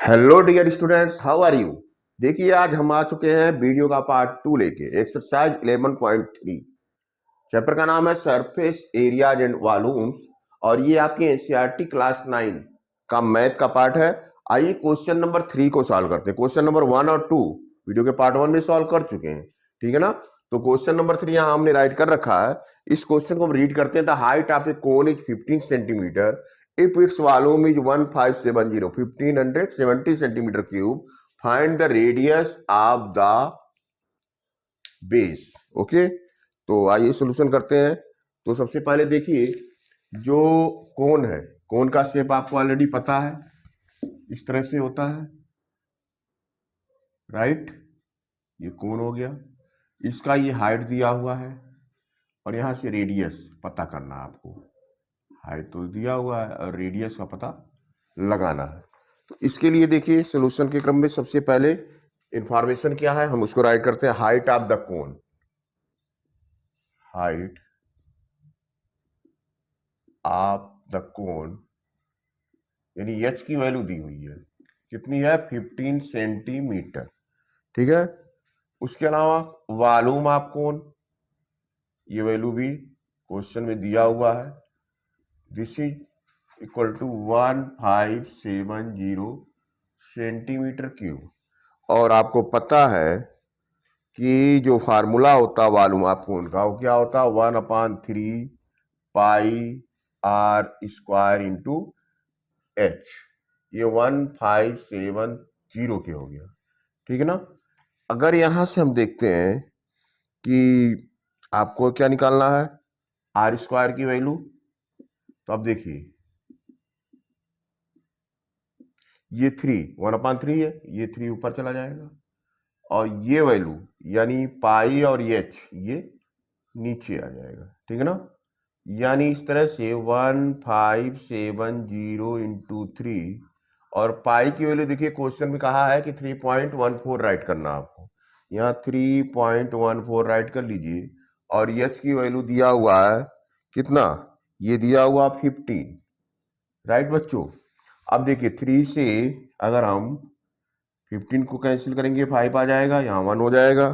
Hello dear students, how are you. देखिए, आज हम आ चुके हैं वीडियो का पार्ट 2 लेके एक्सरसाइज 11.3। चैप्टर का नाम है सरफेस एरियाज एंड वॉल्यूम्स और ये आपके एनसीईआरटी क्लास 9 का मैथ का पार्ट है। आइए क्वेश्चन नंबर 3 को सॉल्व करते हैं। क्वेश्चन नंबर 1 और 2 वीडियो के पार्ट 1 में सॉल्व कर चुके हैं, ठीक है ना। तो क्वेश्चन नंबर 3 यहाँ हमने राइट कर रखा है। इस क्वेश्चन को हम रीड करते हैं। The height of A cone is 15 centimetre if its volume is 1570 centimeter cube, find the radius of the base। Okay, तो आइए सॉल्यूशन करते हैं। तो सबसे पहले देखिए, जो कोन है, कोन का शेप आपको ऑलरेडी पता है, इस तरह से होता है, राइट। ये कोन हो गया, इसका ये हाइट दिया हुआ है और यहां से रेडियस पता करना है आपको। हाइट तो दिया हुआ है और रेडियस का पता लगाना है। तो इसके लिए देखिए, सॉल्यूशन के क्रम में सबसे पहले इंफॉर्मेशन क्या है, हम उसको राइट करते हैं। Height of the cone, height of the cone यानी एच की वैल्यू दी हुई है, कितनी है, 15 सेंटीमीटर, ठीक है। उसके अलावा वॉल्यूम ऑफ कोन, ये वैल्यू भी क्वेश्चन में दिया हुआ है। This is equal to 1570 centimetre cube. और आपको पता है कि जो फार्मूला होता है वॉल्यूम ऑफ कोन का, वो क्या होता है, 1/3 pi r square into H. ये 1570 के हो गया, ठीक है ना। अगर यहां से हम देखते हैं कि आपको क्या निकालना है, आर स्क्वायर की वैल्यू, तो अब देखिए ये 1/3 है, ये 3 ऊपर चला जाएगा और ये वैल्यू यानी पाई और एच ये नीचे आ जाएगा, ठीक है ना। यानी इस तरह से 1570 इंटू 3, और पाई की वैल्यू देखिए क्वेश्चन में कहा है कि 3.14 राइट करना आपको, यहाँ 3.14 राइट कर लीजिए। और एच की वैल्यू दिया हुआ है कितना, ये दिया हुआ 15, राइट बच्चों। अब देखिए 3 से अगर हम 15 को कैंसिल करेंगे 5 आ जाएगा, यहाँ 1 हो जाएगा।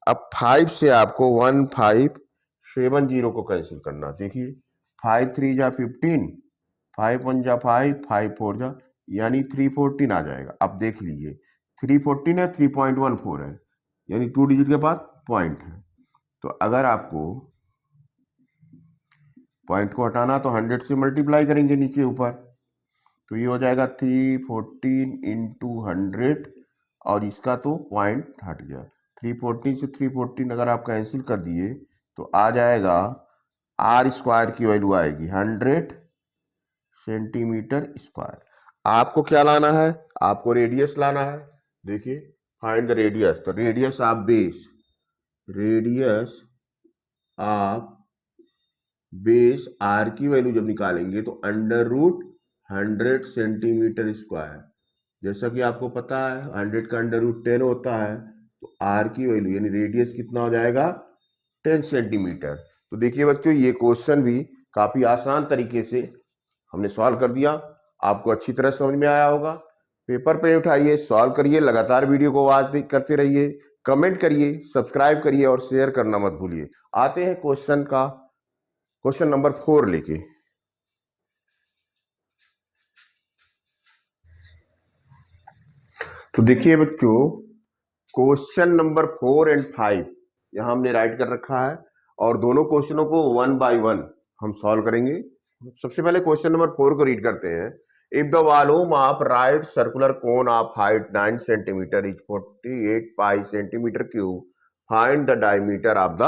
अब 5 से आपको 1570 को कैंसिल करना। देखिए 5 3 जा 15, 5 1 जा 5, 5 4 जा, यानी 314 आ जाएगा। अब देख लीजिए 314 है, 3.14 है, यानी 2 डिजिट के बाद पॉइंट है। तो अगर आपको पॉइंट को हटाना तो 100 से मल्टीप्लाई करेंगे नीचे ऊपर, तो ये हो जाएगा 314 इंटू 100, और इसका तो पॉइंट हट गया। 314 से 314 अगर आप कैंसिल कर दिए तो आ जाएगा, आर स्क्वायर की वैल्यू आएगी 100 सेंटीमीटर स्क्वायर। आपको क्या लाना है, आपको रेडियस लाना है। देखिए फाइंड द रेडियस, तो radius of base, radius of base R की वैल्यू जब निकालेंगे तो अंडर रूट 100 सेंटीमीटर स्क्वायर। जैसा कि आपको पता है 100 का अंडर रूट 10 होता है, तो आर की वैल्यू यानी रेडियस कितना हो जाएगा, 10 सेंटीमीटर। तो देखिए बच्चों, ये क्वेश्चन भी काफी आसान तरीके से हमने सॉल्व कर दिया। आपको अच्छी तरह समझ में आया होगा। पेपर पे उठाइए, सॉल्व करिए, लगातार वीडियो को वॉच करते रहिए, कमेंट करिए, सब्सक्राइब करिए और शेयर करना मत भूलिए। आते हैं क्वेश्चन नंबर 4 लेके। तो देखिए बच्चों, क्वेश्चन नंबर 4 एंड 5 यहां हमने राइट कर रखा है और दोनों क्वेश्चनों को 1 बाय 1 हम सॉल्व करेंगे। सबसे पहले क्वेश्चन नंबर 4 को रीड करते हैं। If the volume of right circular cone of height 9 centimetre is 48 pi centimetre cube, find the diameter of the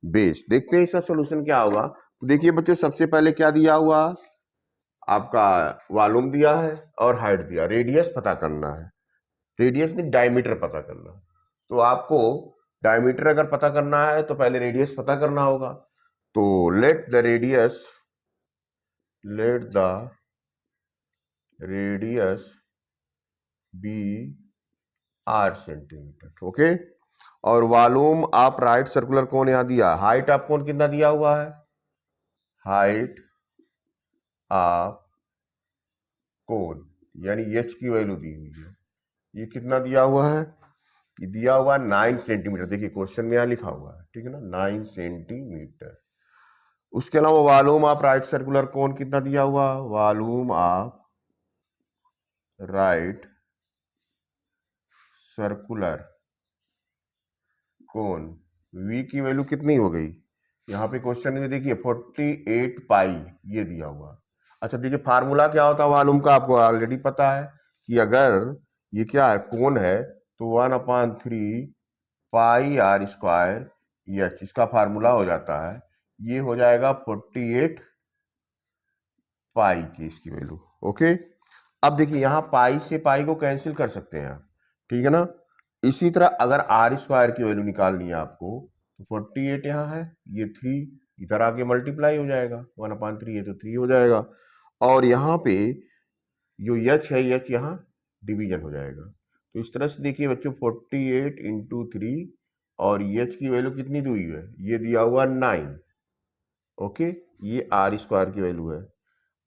base. देखते हैं इसका सोल्यूशन क्या होगा। तो देखिए बच्चों, सबसे पहले क्या दिया हुआ, आपका वॉल्यूम दिया है और हाइट दिया, रेडियस पता करना है। रेडियस नहीं, डायमीटर पता करना। तो आपको डायमीटर अगर पता करना है तो पहले रेडियस पता करना होगा। तो let the radius be R centimetre, okay. और volume of right circular cone यहां दिया, हाइट ऑफ कोन कितना दिया हुआ है, हाइट ऑफ कोन यानी एच की वैल्यू दी हुई है। ये कितना दिया हुआ है? ये दिया हुआ 9 सेंटीमीटर। देखिए क्वेश्चन में यहाँ लिखा हुआ है, ठीक है ना, 9 सेंटीमीटर। उसके अलावा वॉल्यूम ऑफ राइट सर्कुलर कोन कितना दिया हुआ? Volume of right circular cone v की वैल्यू कितनी हो गई? यहाँ पे क्वेश्चन में देखिए 48 पाई ये दिया हुआ। अच्छा देखिए फार्मूला क्या होता है वॉल्यूम का, आपको ऑलरेडी पता है कि अगर ये क्या है, कोन है, तो 1/3 पाई आर स्क्वायर एच, इसका फार्मूला हो जाता है, ये हो जाएगा 48 पाई की इसकी वैल्यू। ओके, अब देखिए यहाँ पाई से पाई को कैंसिल कर सकते हैं आप, ठीक है ना। इसी तरह अगर आर स्क्वायर की वैल्यू निकालनी है आपको, तो 48 यहाँ है, ये 3 इधर आके मल्टीप्लाई हो जाएगा, 1/3 है तो 3 हो जाएगा, और यहाँ पे जो एच है एच यहाँ डिवीजन हो जाएगा। तो इस तरह से देखिए बच्चों 48 इंटू 3, और एच की वैल्यू कितनी दी हुई है? ये दिया हुआ 9। ओके, ये आर स्क्वायर की वैल्यू है।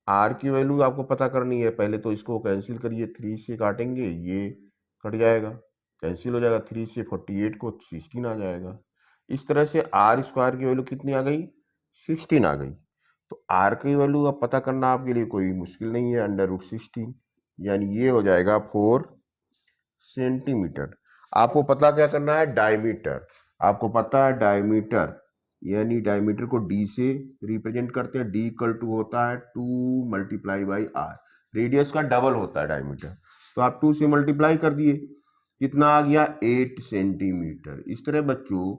आर की वैल्यू आपको पता करनी है, पहले तो इसको कैंसिल करिए, 3 से काटेंगे ये कट जाएगा, कैंसिल हो जाएगा, 3 से 48 को 16 आ जाएगा। इस तरह से आर स्क्वायर की वैल्यू कितनी आ गई? 16 आ गई। तो आर की वैल्यू अब पता करना आपके लिए कोई मुश्किल नहीं है, √16, यानी ये हो जाएगा 4 सेंटीमीटर। आपको पता क्या करना है? डायमीटर। आपको पता है डायमीटर, यानी डायमीटर को डी से रिप्रेजेंट करते हैं। डी इक्वल टू होता है 2 मल्टीप्लाई बाई आर, रेडियस का डबल होता है डायमीटर, तो आप 2 से मल्टीप्लाई कर दिए, कितना आ गया? 8 सेंटीमीटर। इस तरह बच्चों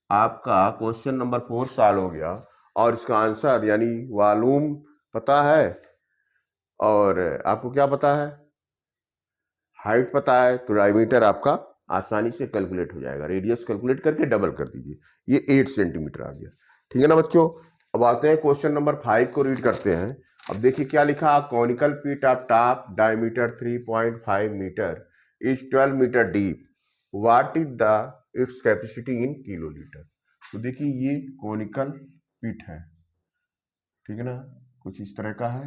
आपका क्वेश्चन नंबर 4 सॉल्व हो गया, और इसका आंसर यानी वॉल्यूम पता है, और आपको क्या पता है? हाइट पता है, तो डायमीटर आपका आसानी से कैलकुलेट हो जाएगा। रेडियस कैलकुलेट करके डबल कर दीजिए, ये 8 सेंटीमीटर आ गया, ठीक है ना बच्चों। अब आते हैं क्वेश्चन नंबर 5 को रीड करते हैं। अब देखिए क्या लिखा, conical pit of top diameter 3.5 metre is 12 metre deep, what is the its capacity in kilolitre. तो देखिए ये कॉनिकल पिट है, ठीक है ना, कुछ इस तरह का है,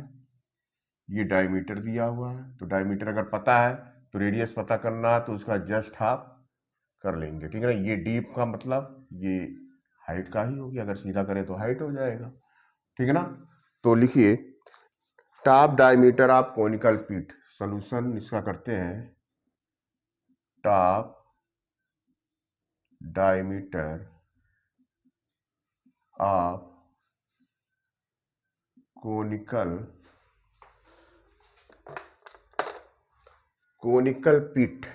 ये डायमीटर दिया हुआ है, तो डायमीटर अगर पता है तो रेडियस पता करना है, तो उसका जस्ट हाफ कर लेंगे, ठीक है ना। ये डीप का मतलब ये हाइट का ही हो गया, अगर सीधा करें तो हाइट हो जाएगा, ठीक है ना। तो लिखिए top diameter of conical pit, solution इसका करते हैं, top diameter of conical pit,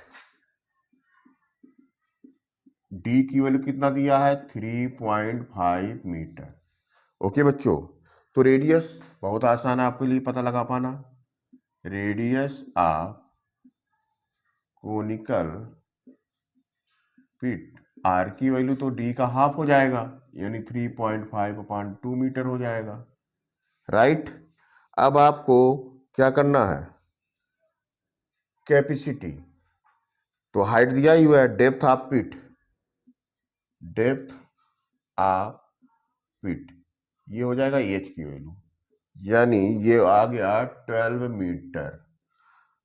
D की वैल्यू कितना दिया है? 3.5 मीटर। ओके बच्चों, तो रेडियस बहुत आसान है आपके लिए पता लगा पाना, radius of conical pit, R की वैल्यू तो डी का हाफ हो जाएगा, यानी 3.5/2 मीटर हो जाएगा, राइट। अब आपको क्या करना है? कैपेसिटी, तो हाइट दिया ही हुआ है, depth of pit, depth of pit, ये हो जाएगा एच की वैल्यू, यानी ये आ गया 12 मीटर।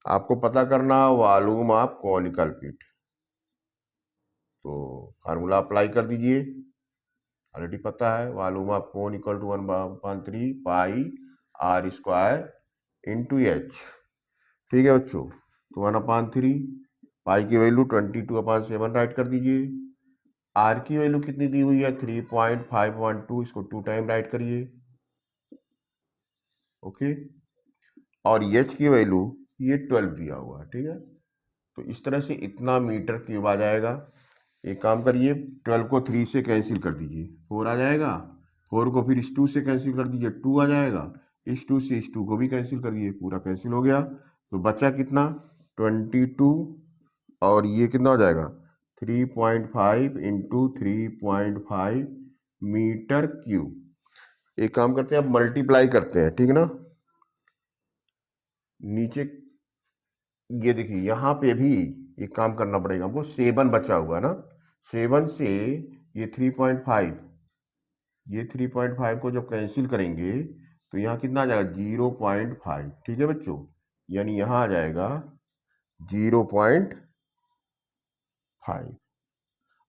आपको पता करना वॉल्यूम ऑफ कॉनिकल पिट, तो फार्मूला अप्लाई कर दीजिए, ऑलरेडी पता है, volume of cone equal to 1/3 pi r square into h, ठीक है बच्चों। तो 1/3 पाई की वैल्यू 22/7 राइट कर दीजिए, आर की वैल्यू कितनी दी हुई है? 3.512, इसको 2 टाइम राइट करिए, ओके, और एच की वैल्यू ये 12 दिया हुआ है, ठीक है। तो इस तरह से इतना मीटर क्यूब आ जाएगा। एक काम करिए, 12 को 3 से कैंसिल कर दीजिए, 4 आ जाएगा, 4 को फिर इस 2 से कैंसिल कर दीजिए, 2 आ जाएगा, इस 2 से इस 2 को भी कैंसिल कर दीजिए, पूरा कैंसिल हो गया, तो बचा कितना? 22, और ये कितना हो जाएगा? 3.5 इंटू 3.5 मीटर क्यूब। एक काम करते हैं, अब मल्टीप्लाई करते हैं, ठीक है ना। नीचे ये देखिए यहाँ पे भी एक काम करना पड़ेगा हमको, 7 बचा हुआ ना, 7 से ये 3.5, ये 3.5 को जब कैंसिल करेंगे तो यहाँ कितना आ जाएगा? 0.5, ठीक है बच्चों, यानी यहां आ जाएगा 0.5।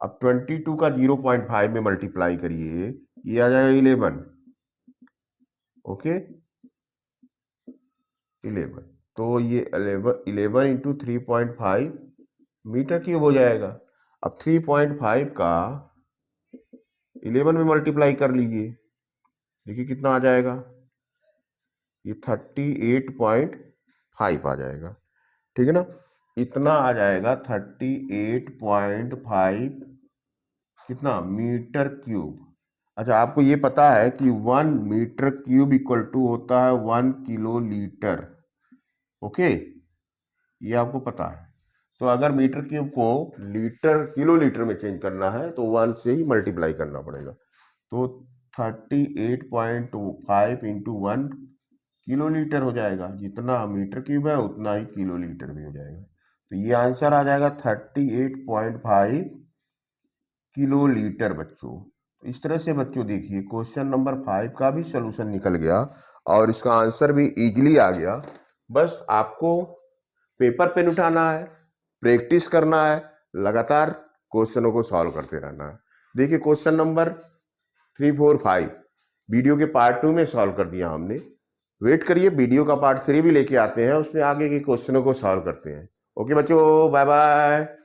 अब 22 का 0.5 में मल्टीप्लाई करिए, ये आ जाएगा 11। ओके 11, तो ये 11 इंटू 3.5 मीटर क्यूब हो जाएगा। अब 3.5 का 11 में मल्टीप्लाई कर लीजिए, देखिए कितना आ जाएगा, ये 38.5 आ जाएगा। ठीक है ना, इतना आ जाएगा 38.5 कितना मीटर क्यूब। अच्छा, आपको ये पता है कि 1 मीटर क्यूब इक्वल टू होता है 1 किलो लीटर। ओके, ये आपको पता है। तो अगर मीटर क्यूब को किलो लीटर में चेंज करना है तो 1 से ही मल्टीप्लाई करना पड़ेगा। तो 38.5 इंटू 1 किलो लीटर हो जाएगा। जितना मीटर क्यूब है उतना ही किलो लीटर भी हो जाएगा। तो ये आंसर आ जाएगा 38.5 किलो लीटर बच्चों। इस तरह से बच्चों देखिए क्वेश्चन नंबर 5 का भी सलूशन निकल गया और इसका आंसर भी इजीली आ गया। बस आपको पेपर पेन उठाना है, प्रैक्टिस करना है, लगातार क्वेश्चनों को सॉल्व करते रहना है। देखिए क्वेश्चन नंबर 3, 4, 5 वीडियो के पार्ट 2 में सॉल्व कर दिया हमने। वेट करिए, वीडियो का पार्ट 3 भी लेके आते हैं, उसमें आगे के क्वेश्चनों को सॉल्व करते हैं। ओके बच्चों, बाय बाय।